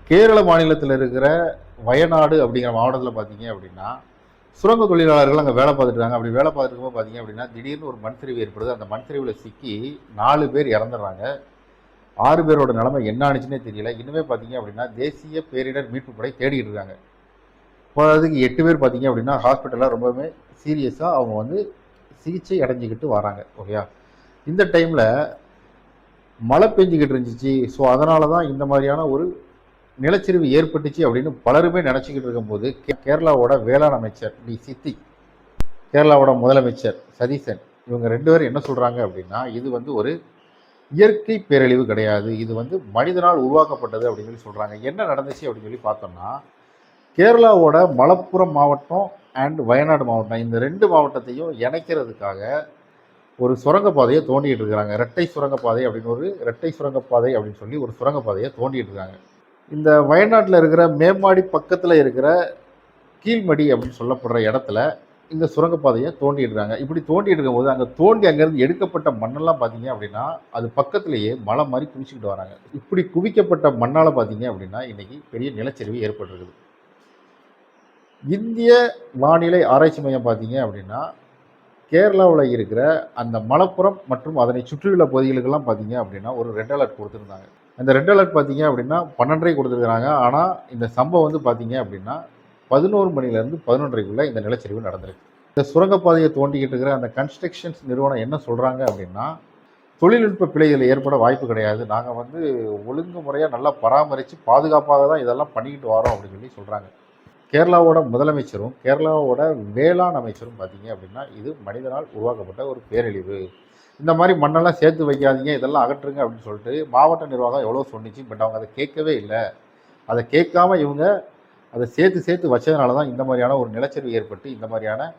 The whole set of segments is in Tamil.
கேரள மாநிலத்தில் இருக்கிற வயநாடு அப்படிங்கிற மாவட்டத்தில் பார்த்தீங்க அப்படின்னா சுரங்க தொழிலாளர்கள் அங்கே வேலை பார்த்துட்டு இருக்காங்க. அப்படி வேலை பார்த்துட்டு இருக்கும்போது பார்த்தீங்க அப்படின்னா திடீர்னு ஒரு மண் சரிவு ஏற்படுது. அந்த மண் சரிவில் சிக்கி 4 பேர் இறந்துடுறாங்க. 6 பேரோட நிலைமை என்ன ஆனிச்சுன்னே தெரியல. இன்னுமே பார்த்தீங்க அப்படின்னா தேசிய பேரிடர் மீட்பு படை தேடிட்டு இருக்காங்க. இப்போ அதுக்கு 8 பேர் பார்த்தீங்க அப்படின்னா ஹாஸ்பிட்டலில் ரொம்பவுமே சீரியஸாக அவங்க வந்து சிகிச்சை அடைஞ்சிக்கிட்டு வராங்க. ஓகேயா, இந்த டைமில் மழை பெஞ்சிக்கிட்டு இருந்துச்சு. ஸோ அதனால தான் இந்த மாதிரியான ஒரு நிலச்சரிவு ஏற்பட்டுச்சு அப்படின்னு பலருமே நினச்சிக்கிட்டு இருக்கும்போது கேரளாவோட வேளாண் அமைச்சர் சித்தி, கேரளாவோட முதலமைச்சர் சதீசன், இவங்க 2 பேரும் என்ன சொல்கிறாங்க அப்படின்னா இது வந்து ஒரு இயற்கை பேரழிவு கிடையாது, இது வந்து மனிதனால் உருவாக்கப்பட்டது அப்படின்னு சொல்லி சொல்கிறாங்க. என்ன நடந்துச்சு அப்படின்னு சொல்லி பார்த்தோம்னா கேரளாவோட மலப்புரம் மாவட்டம் அண்ட் வயநாடு மாவட்டம், இந்த 2 மாவட்டத்தையும் இணைக்கிறதுக்காக ஒரு சுரங்கப்பாதையை தோண்டிகிட்டு இருக்கிறாங்க. இரட்டை சுரங்கப்பாதை அப்படின்னு சொல்லி ஒரு சுரங்கப்பாதையை தோண்டிகிட்டு இருக்காங்க. இந்த வயநாட்டில் இருக்கிற மேம்மாடி பக்கத்தில் இருக்கிற கீழ்மடி அப்படின்னு சொல்லப்படுற இடத்துல இந்த சுரங்கப்பாதையை தோண்டிடுறாங்க. இப்படி தோண்டிட்டு இருக்கும்போது அங்கேருந்து எடுக்கப்பட்ட மண்ணெல்லாம் பார்த்தீங்க அப்படின்னா அது பக்கத்திலேயே மலை மாதிரி குவிச்சுக்கிட்டு வராங்க. இப்படி குவிக்கப்பட்ட மண்ணால் பார்த்தீங்க அப்படின்னா இன்னைக்கு பெரிய நிலச்சரிவு ஏற்பட்டிருக்குது. இந்திய வானிலை ஆராய்ச்சி மையம் பார்த்தீங்க அப்படின்னா கேரளாவில் இருக்கிற அந்த மலப்புரம் மற்றும் அதனை சுற்றியுள்ள பகுதிகளுக்கெல்லாம் பார்த்தீங்க அப்படின்னா ஒரு ரெட் அலர்ட் கொடுத்துருந்தாங்க. அந்த ரெட் அலர்ட் பார்த்தீங்க அப்படின்னா 12:30 கொடுத்துருக்குறாங்க. ஆனால் இந்த சம்பவம் வந்து பார்த்தீங்க அப்படின்னா 11 மணிலேருந்து 11:30க்குள்ளே இந்த நிலச்சரிவு நடந்திருக்கு. இந்த சுரங்கப்பாதையை தோண்டிக்கிட்டு இருக்கிற அந்த கன்ஸ்ட்ரக்ஷன்ஸ் நிறுவனம் என்ன சொல்கிறாங்க அப்படின்னா தொழில்நுட்ப பிழைகள் ஏற்பட வாய்ப்பு கிடையாது, நாங்கள் வந்து ஒழுங்குமுறையாக நல்லா பராமரித்து பாதுகாப்பாக தான் இதெல்லாம் பண்ணிக்கிட்டு வரோம் அப்படின்னு சொல்லி சொல்கிறாங்க. கேரளாவோட முதலமைச்சரும் கேரளாவோட வேளாண் அமைச்சரும் பார்த்தீங்க அப்படின்னா இது மனிதனால் உருவாக்கப்பட்ட ஒரு பேரழிவு, இந்த மாதிரி மண்ணெல்லாம் சேர்த்து வைக்காதீங்க, இதெல்லாம் அகற்றுங்க அப்படின்னு சொல்லிட்டு மாவட்ட நிர்வாகம் எவ்வளோ சொன்னிச்சு. பட் அவங்க அதை கேட்கவே இல்லை. அதை கேட்காம இவங்க அதை சேர்த்து வச்சதுனால தான் இந்த மாதிரியான ஒரு நிலச்சரிவு ஏற்பட்டு இந்த மாதிரியான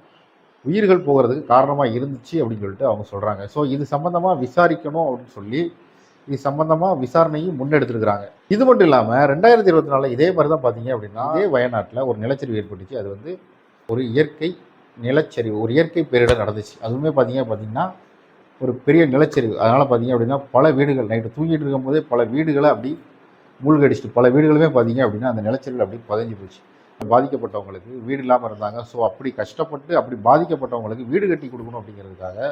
உயிர்கள் போகிறதுக்கு காரணமாக இருந்துச்சு அப்படின்னு சொல்லிட்டு அவங்க சொல்கிறாங்க. ஸோ இது சம்மந்தமாக விசாரிக்கணும் அப்படின்னு சொல்லி இது சம்மந்தமாக விசாரணையும் முன்னெடுத்துருக்குறாங்க. இது மட்டும் இல்லாமல் 2024 இதே மாதிரி தான் பார்த்தீங்க அப்படின்னா இதே வயநாட்டில் ஒரு நிலச்சரிவு ஏற்பட்டுச்சு. அது வந்து ஒரு இயற்கை நிலச்சரிவு, ஒரு இயற்கை பேரிடர் நடந்துச்சு. அதுவுமே பார்த்தீங்கன்னா ஒரு பெரிய நிலச்சரிவு. அதனால் பார்த்தீங்க அப்படின்னா பல வீடுகள் நைட்டு தூங்கிட்டு இருக்கும்போதே பல வீடுகளை அப்படி மூழ்கடிச்சிட்டு பல வீடுகளுமே பார்த்தீங்க அப்படின்னா அந்த நிலச்சரிவில் அப்படி புதைஞ்சி போச்சு. பாதிக்கப்பட்டவங்களுக்கு வீடு இல்லாமல் இருந்தாங்க. ஸோ அப்படி கஷ்டப்பட்டு அப்படி பாதிக்கப்பட்டவங்களுக்கு வீடு கட்டி கொடுக்கணும் அப்படிங்கிறதுக்காக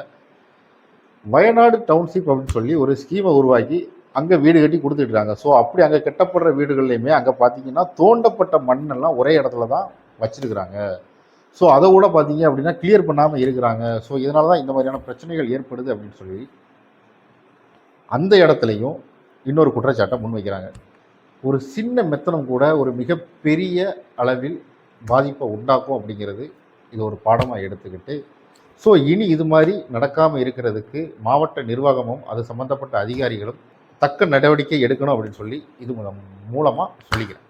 வயநாடு டவுன்ஷிப் அப்படின்னு சொல்லி ஒரு ஸ்கீமை உருவாக்கி அங்கே வீடு கட்டி கொடுத்துட்றாங்க. ஸோ அப்படி அங்கே கட்டப்படுற வீடுகள்லையுமே அங்கே பார்த்தீங்கன்னா தோண்டப்பட்ட மண்ணெல்லாம் ஒரே இடத்துல தான் வச்சிருக்கிறாங்க. ஸோ அதை கூட பார்த்தீங்க அப்படின்னா கிளியர் பண்ணாமல் இருக்கிறாங்க. ஸோ இதனால தான் இந்த மாதிரியான பிரச்சனைகள் ஏற்படுது அப்படின்னு சொல்லி அந்த இடத்துலையும் இன்னொரு குற்றச்சாட்டை முன்வைக்கிறாங்க. ஒரு சின்ன மெத்தனம் கூட ஒரு மிகப்பெரிய அளவில் பாதிப்பை உண்டாக்கும் அப்படிங்கிறது இது ஒரு பாடமாக எடுத்துக்கிட்டு ஸோ இனி இது மாதிரி நடக்காமல் இருக்கிறதுக்கு மாவட்ட நிர்வாகமும் அது சம்மந்தப்பட்ட அதிகாரிகளும் தக்க நடவடிக்கை எடுக்கணும் அப்படின்னு சொல்லி இது மூலமாக சொல்லிக்கிறேன்.